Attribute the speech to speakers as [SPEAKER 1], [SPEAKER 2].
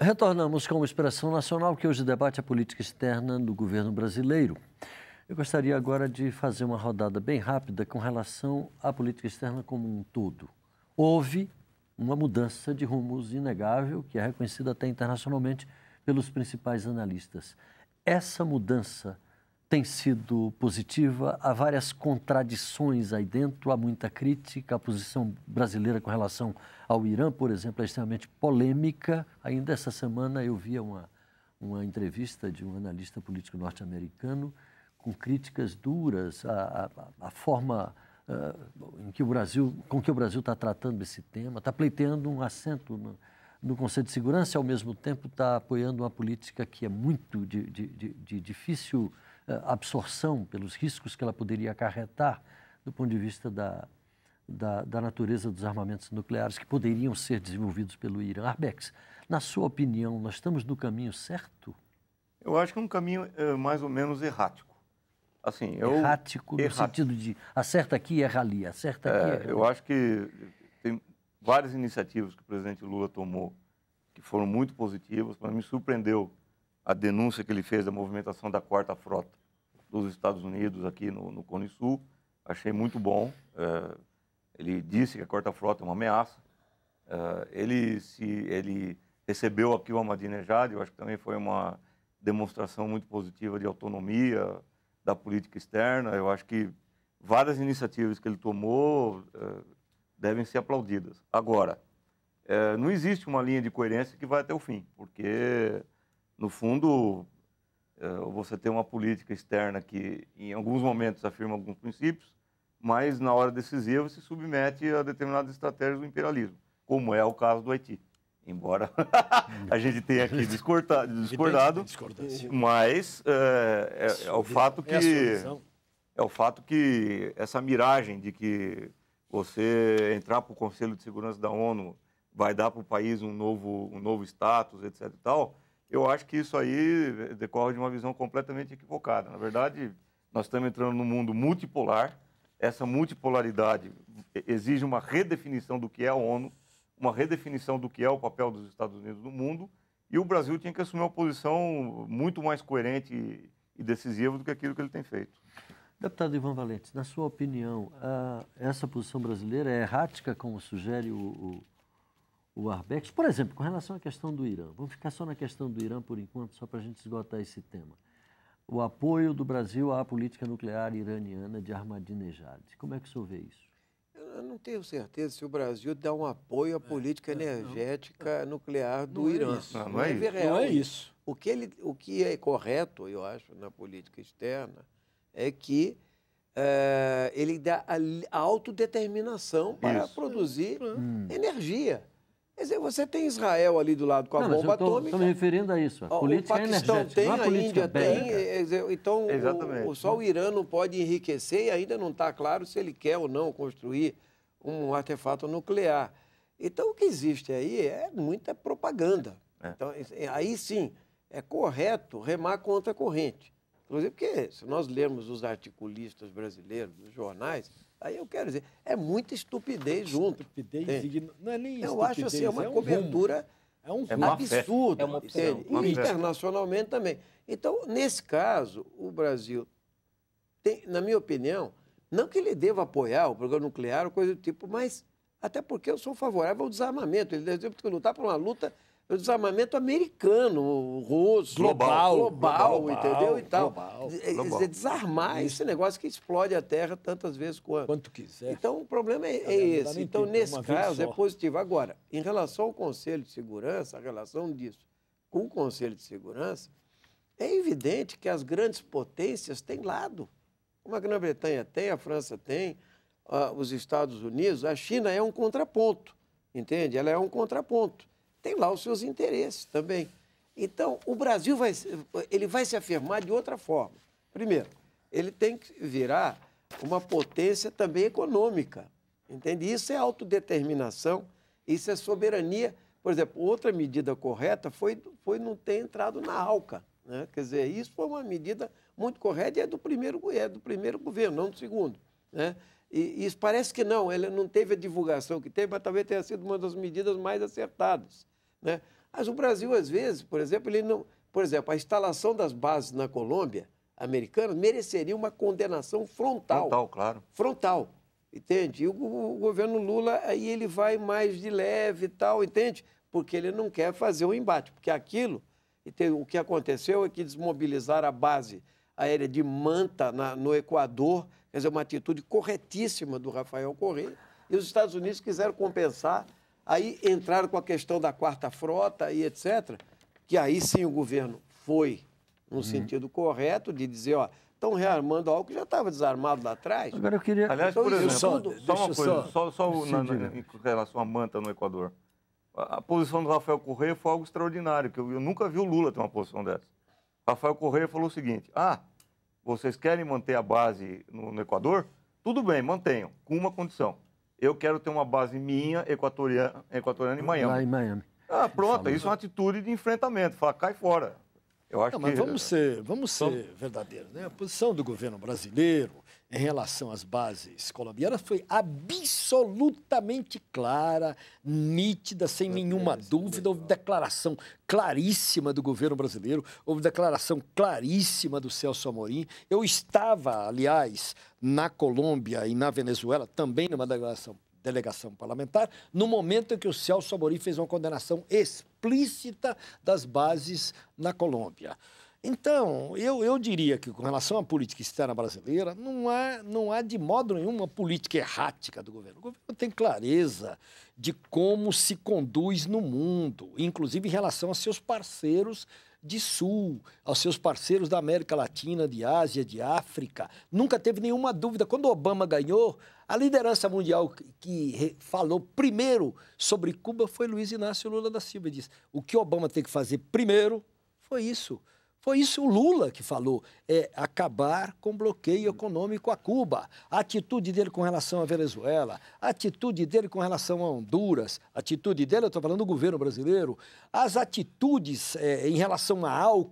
[SPEAKER 1] Retornamos com o Expressão Nacional, que hoje debate a política externa do governo brasileiro. Eu gostaria agora de fazer uma rodada bem rápida com relação à política externa como um todo. Houve uma mudança de rumos inegável, que é reconhecida até internacionalmente pelos principais analistas. Essa mudança tem sido positiva, há várias contradições aí dentro, há muita crítica, a posição brasileira com relação ao Irã, por exemplo, é extremamente polêmica. Ainda essa semana eu via uma entrevista de um analista político norte-americano com críticas duras à forma com que o Brasil está tratando esse tema, está pleiteando um assento no Conselho de Segurança e, ao mesmo tempo, está apoiando uma política que é muito de difícil absorção pelos riscos que ela poderia acarretar do ponto de vista da natureza dos armamentos nucleares que poderiam ser desenvolvidos pelo Irã. Arbex, na sua opinião, nós estamos no caminho certo?
[SPEAKER 2] Eu acho que é um caminho mais ou menos errático. Assim,
[SPEAKER 1] errático no sentido de acerta aqui e erra ali, acerta aqui e erra ali.
[SPEAKER 2] Eu acho que tem várias iniciativas que o presidente Lula tomou que foram muito positivas. Para mim, surpreendeu a denúncia que ele fez da movimentação da Quarta Frota dos Estados Unidos aqui no Cone Sul. Achei muito bom. Ele disse que a Quarta Frota é uma ameaça. Ele recebeu aqui o Ahmadinejad, eu acho que também foi uma demonstração muito positiva de autonomia da política externa. Eu acho que várias iniciativas que ele tomou devem ser aplaudidas. Agora, não existe uma linha de coerência que vai até o fim, porque, no fundo, você tem uma política externa que, em alguns momentos, afirma alguns princípios, mas, na hora decisiva, se submete a determinadas estratégias do imperialismo, como é o caso do Haiti. Embora a gente tenha aqui discordado, mas é o fato que essa miragem de que você entrar para o Conselho de Segurança da ONU vai dar para o país um novo status, etc. e tal, eu acho que isso aí decorre de uma visão completamente equivocada. Na verdade, nós estamos entrando num mundo multipolar. Essa multipolaridade exige uma redefinição do que é a ONU, uma redefinição do que é o papel dos Estados Unidos no mundo, e o Brasil tinha que assumir uma posição muito mais coerente e decisiva do que aquilo que ele tem feito.
[SPEAKER 1] Deputado Ivan Valente, na sua opinião, essa posição brasileira é errática, como sugere o Arbex? Por exemplo, com relação à questão do Irã, vamos ficar só na questão do Irã por enquanto, só para a gente esgotar esse tema. O apoio do Brasil à política nuclear iraniana de Ahmadinejad. Como é que o senhor vê isso?
[SPEAKER 3] Eu não tenho certeza se o Brasil dá um apoio à política energética nuclear do Irã.
[SPEAKER 2] Não é isso.
[SPEAKER 3] O que é correto, eu acho, na política externa, é que ele dá a autodeterminação para produzir energia. Quer dizer, você tem Israel ali do lado com a bomba atômica.
[SPEAKER 1] Estou me referindo a isso. A política
[SPEAKER 3] o Paquistão
[SPEAKER 1] energética,
[SPEAKER 3] tem,
[SPEAKER 1] não a
[SPEAKER 3] Índia
[SPEAKER 1] bélica.
[SPEAKER 3] tem. Então, só o Irã não pode enriquecer e ainda não está claro se ele quer ou não construir um artefato nuclear. Então, o que existe aí é muita propaganda. Então, aí sim, é correto remar contra a corrente. Inclusive porque, se nós lermos os articulistas brasileiros, os jornais, aí eu quero dizer, é muita estupidez junto.
[SPEAKER 4] Não é nem
[SPEAKER 3] eu acho assim, é uma cobertura absurda.
[SPEAKER 4] É uma opção.
[SPEAKER 3] E internacionalmente também. Então, nesse caso, o Brasil tem, na minha opinião, não que ele deva apoiar o programa nuclear ou coisa do tipo, mas até porque eu sou favorável ao desarmamento. Ele deve lutar por uma luta o desarmamento americano, russo, global, entendeu? E tal. Desarmar esse negócio que explode a Terra tantas vezes quanto
[SPEAKER 4] quiser.
[SPEAKER 3] Então, o problema é esse. Então, nesse caso, é positivo. Agora, em relação ao Conselho de Segurança, a relação disso com o Conselho de Segurança, é evidente que as grandes potências têm lado. Como a Grã-Bretanha tem, a França tem, os Estados Unidos, a China é um contraponto, entende? Ela é um contraponto. Tem lá os seus interesses também. Então, o Brasil vai se afirmar de outra forma. Primeiro, ele tem que virar uma potência também econômica, entende? Isso é autodeterminação, isso é soberania. Por exemplo, outra medida correta foi não ter entrado na ALCA, né? Quer dizer, isso foi uma medida muito correta e é do primeiro governo, não do segundo, né? E isso parece que não, ele não teve a divulgação que teve, mas talvez tenha sido uma das medidas mais acertadas, né? Mas o Brasil, às vezes, por exemplo, ele não... Por exemplo, a instalação das bases na Colômbia americana mereceria uma condenação frontal.
[SPEAKER 2] Frontal, claro.
[SPEAKER 3] Frontal, entende? E o governo Lula, aí ele vai mais de leve e tal, entende? Porque ele não quer fazer o embate, porque aquilo, o que aconteceu é que desmobilizaram a base aérea de Manta, no Equador, quer dizer, uma atitude corretíssima do Rafael Correa, e os Estados Unidos quiseram compensar, aí entraram com a questão da quarta frota e etc., que aí sim o governo foi no sentido correto de dizer, ó, estão rearmando algo que já estava desarmado lá atrás.
[SPEAKER 1] Agora eu queria...
[SPEAKER 2] Aliás,
[SPEAKER 3] então,
[SPEAKER 2] por exemplo,
[SPEAKER 3] só
[SPEAKER 2] uma coisa, em relação à Manta no Equador. A posição do Rafael Correa foi algo extraordinário, que eu nunca vi o Lula ter uma posição dessa. Rafael Correa falou o seguinte, vocês querem manter a base no Equador? Tudo bem, mantenham, com uma condição. Eu quero ter uma base minha, equatoriana em Miami.
[SPEAKER 1] Lá em Miami.
[SPEAKER 2] Pronto, isso é uma atitude de enfrentamento, fala, cai fora. Eu acho
[SPEAKER 4] mas vamos ser verdadeiros, né? A posição do governo brasileiro em relação às bases colombianas foi absolutamente clara, nítida, sem nenhuma dúvida. Houve declaração claríssima do governo brasileiro, houve declaração claríssima do Celso Amorim. Eu estava, aliás, na Colômbia e na Venezuela, também numa delegação parlamentar, no momento em que o Celso Amorim fez uma condenação explícita das bases na Colômbia. Então, eu diria que, com relação à política externa brasileira, não há de modo nenhum uma política errática do governo. O governo tem clareza de como se conduz no mundo, inclusive em relação aos seus parceiros de Sul, aos seus parceiros da América Latina, de Ásia, de África. Nunca teve nenhuma dúvida. Quando Obama ganhou, a liderança mundial que falou primeiro sobre Cuba foi Luiz Inácio Lula da Silva. Ele disse, o que Obama tem que fazer primeiro foi isso. Foi isso o Lula que falou, acabar com o bloqueio econômico a Cuba. A atitude dele com relação à Venezuela, a atitude dele com relação a Honduras, a atitude dele, eu estou falando do governo brasileiro, as atitudes em relação a álcool,